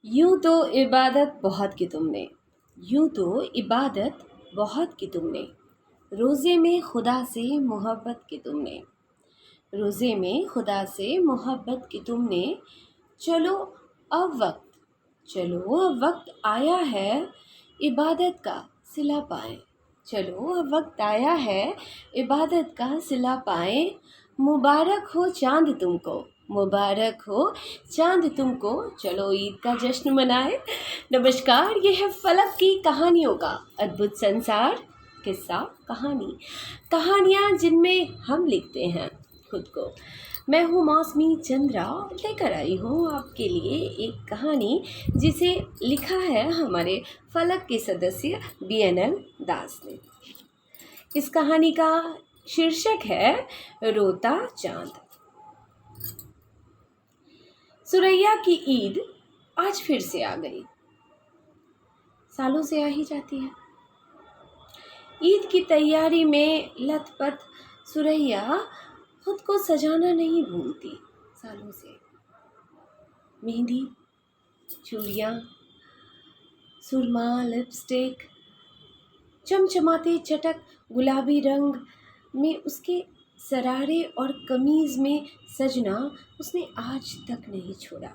यूं तो इबादत बहुत की तुमने, यूं तो इबादत बहुत की तुमने, रोज़े में खुदा से मोहब्बत की तुमने, रोज़े में खुदा से मोहब्बत की तुमने। चलो अब वक्त आया है इबादत का सिला पाए। चलो अब वक्त आया है इबादत का सिला पाए। मुबारक हो चांद तुमको, मुबारक हो चांद तुमको, चलो ईद का जश्न मनाए। नमस्कार, ये है फलक की कहानियों का अद्भुत संसार। किस्सा कहानी, कहानियाँ जिनमें हम लिखते हैं खुद को। मैं हूँ मौसमी चंद्रा, लेकर आई हूँ आपके लिए एक कहानी जिसे लिखा है हमारे फलक के सदस्य BNL दास ने। इस कहानी का शीर्षक है रोता चांद। सुरैया की ईद आज फिर से आ गई। सालों से आ ही जाती है। ईद की तैयारी में लथपथ सुरैया खुद को सजाना नहीं भूलती सालों से। मेहंदी, चूड़ियाँ, सुरमा, लिपस्टिक, चमचमाते चटक गुलाबी रंग में उसके सरारे और कमीज़ में सजना उसने आज तक नहीं छोड़ा।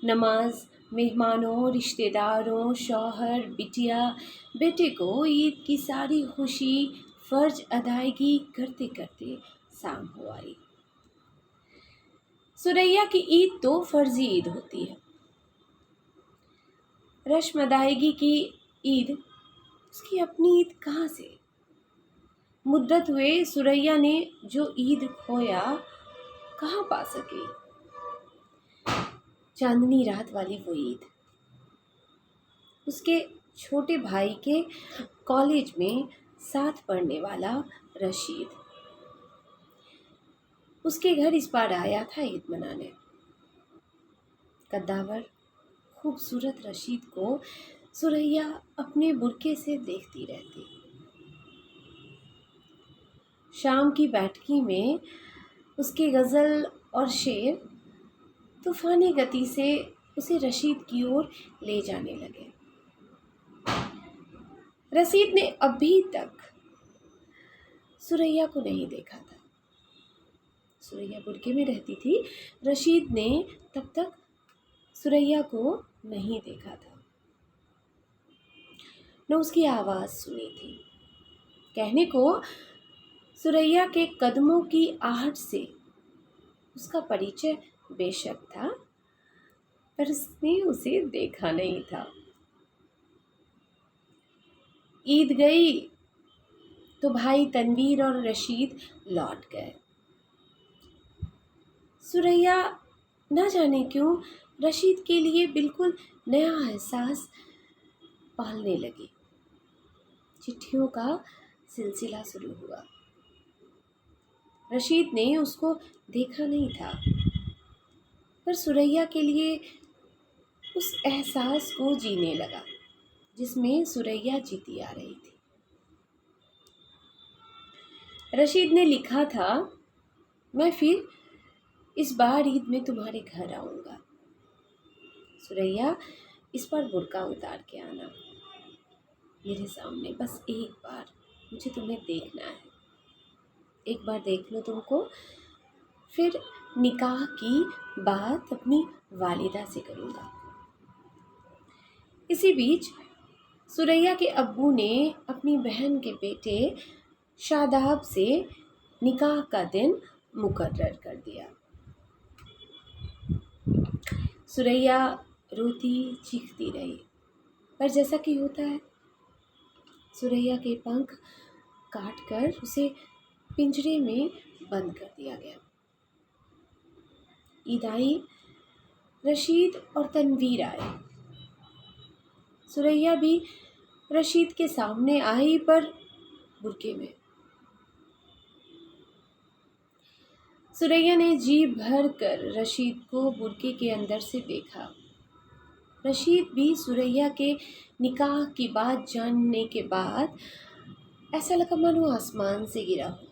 नमाज, मेहमानों, रिश्तेदारों, शौहर, बिटिया, बेटे को ईद की सारी खुशी फ़र्ज अदायगी करते करते शाम हो आई। सुरैया की ईद तो फ़र्ज़ी ईद होती है। रस्म अदायगी की ईद उसकी अपनी ईद कहाँ से? मुद्दत हुए सुरैया ने जो ईद खोया कहाँ पा सकी? चांदनी रात वाली वो ईद, उसके छोटे भाई के कॉलेज में साथ पढ़ने वाला रशीद उसके घर इस बार आया था ईद मनाने। कद्दावर खूबसूरत रशीद को सुरैया अपने बुरके से देखती रहती। शाम की बैठकी में उसके गज़ल और शेर तूफ़ानी गति से उसे रशीद की ओर ले जाने लगे। रशीद ने अभी तक सुरैया को नहीं देखा था। सुरैया बुरके में रहती थी। रशीद ने तब तक सुरैया को नहीं देखा था, न उसकी आवाज़ सुनी थी। कहने को सुरैया के कदमों की आहट से उसका परिचय बेशक था, पर उसने उसे देखा नहीं था। ईद गई तो भाई तनवीर और रशीद लौट गए। सुरैया न जाने क्यों रशीद के लिए बिल्कुल नया एहसास पालने लगी। चिट्ठियों का सिलसिला शुरू हुआ। रशीद ने उसको देखा नहीं था, पर सुरैया के लिए उस एहसास को जीने लगा जिसमें सुरैया जीती आ रही थी। रशीद ने लिखा था, मैं फिर इस बार ईद में तुम्हारे घर आऊँगा। सुरैया, इस पर बुर्का उतार के आना मेरे सामने, बस एक बार मुझे तुम्हें देखना है। एक बार देख लो तुमको, फिर निकाह की बात अपनी वालिदा से करूँगा। इसी बीच सुरैया के अब्बू ने अपनी बहन के बेटे शादाब से निकाह का दिन मुकर्रर कर दिया। सुरैया रोती चीखती रही, पर जैसा कि होता है, सुरैया के पंख काटकर उसे पिंजरे में बंद कर दिया गया। ईद आई, रशीद और तनवीर आए। सुरैया भी रशीद के सामने आई, पर बुरके में। सुरैया ने जी भर कर रशीद को बुरके के अंदर से देखा। रशीद भी सुरैया के निकाह की बात जानने के बाद ऐसा लगा मानो आसमान से गिरा हो।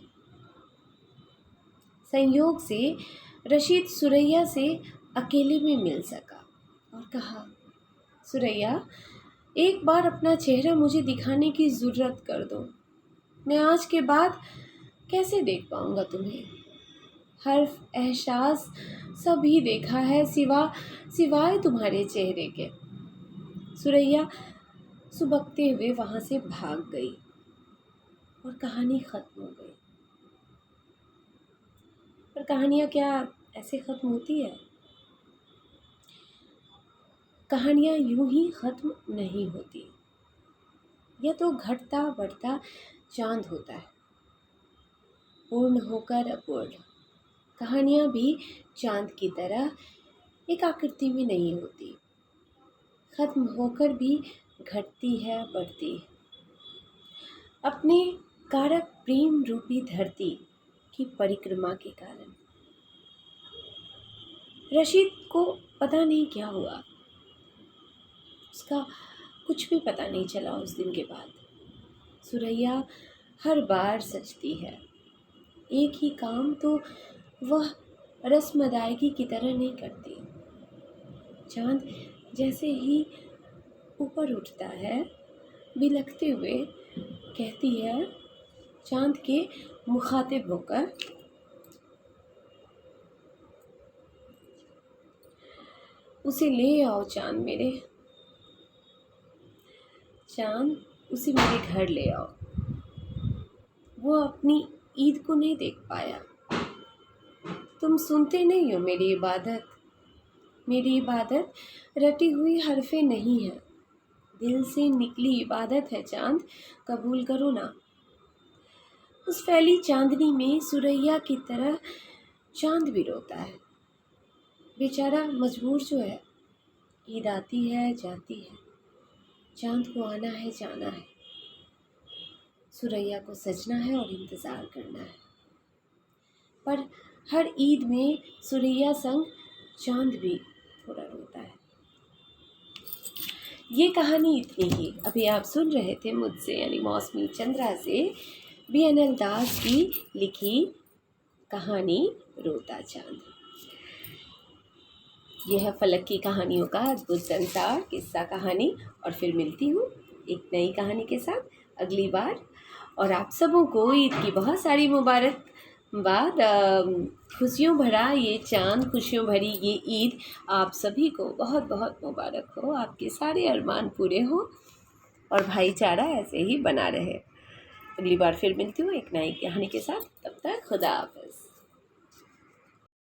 संयोग से रशीद सुरैया से अकेले में मिल सका और कहा, सुरैया, एक बार अपना चेहरा मुझे दिखाने की ज़रूरत कर दो। मैं आज के बाद कैसे देख पाऊँगा तुम्हें? हर्फ, एहसास सभी देखा है सिवाय तुम्हारे चेहरे के। सुरैया सुबकते हुए वहाँ से भाग गई और कहानी ख़त्म हो गई। पर कहानियाँ क्या ऐसे ख़त्म होती है? कहानियाँ यूं ही ख़त्म नहीं होती। यह तो घटता बढ़ता चांद होता है, पूर्ण होकर अपूर्ण। कहानियाँ भी चांद की तरह एक आकृति में नहीं होती, ख़त्म होकर भी घटती है, बढ़ती है। अपने कारक प्रेम रूपी धरती की परिक्रमा के कारण। रशीद को पता नहीं क्या हुआ, उसका कुछ भी पता नहीं चला उस दिन के बाद। सुरैया हर बार सजती है, एक ही काम तो वह रस्म अदायगी की तरह नहीं करती। चांद जैसे ही ऊपर उठता है, बिलखते हुए कहती है चांद के मुखातिब होकर, उसे ले आओ चांद मेरे, चांद उसे मेरे घर ले आओ। वो अपनी ईद को नहीं देख पाया। तुम सुनते नहीं हो मेरी इबादत। मेरी इबादत रटी हुई हरफे नहीं है, दिल से निकली इबादत है चांद, कबूल करो ना। उस फैली चांदनी में सुरैया की तरह चांद भी रोता है। बेचारा मजबूर जो है, ईद आती है जाती है, चांद को आना है जाना है, सुरैया को सजना है और इंतज़ार करना है। पर हर ईद में सुरैया संग चांद भी थोड़ा रोता है। ये कहानी इतनी ही। अभी आप सुन रहे थे मुझसे यानी मौसमी चंद्रा से BNL दास की लिखी कहानी रोता चांद। यह है फलक की कहानियों का अद्भुत संसार, किस्सा कहानी। और फिर मिलती हूँ एक नई कहानी के साथ अगली बार। और आप सबों को ईद की बहुत सारी मुबारकबाद। खुशियों भरा ये चांद, खुशियों भरी ये ईद आप सभी को बहुत बहुत मुबारक हो। आपके सारे अरमान पूरे हो और भाईचारा ऐसे ही बना रहे। अगली बार फिर मिलती हूँ एक नई कहानी के साथ। तब तक खुदा हाफ़िज़।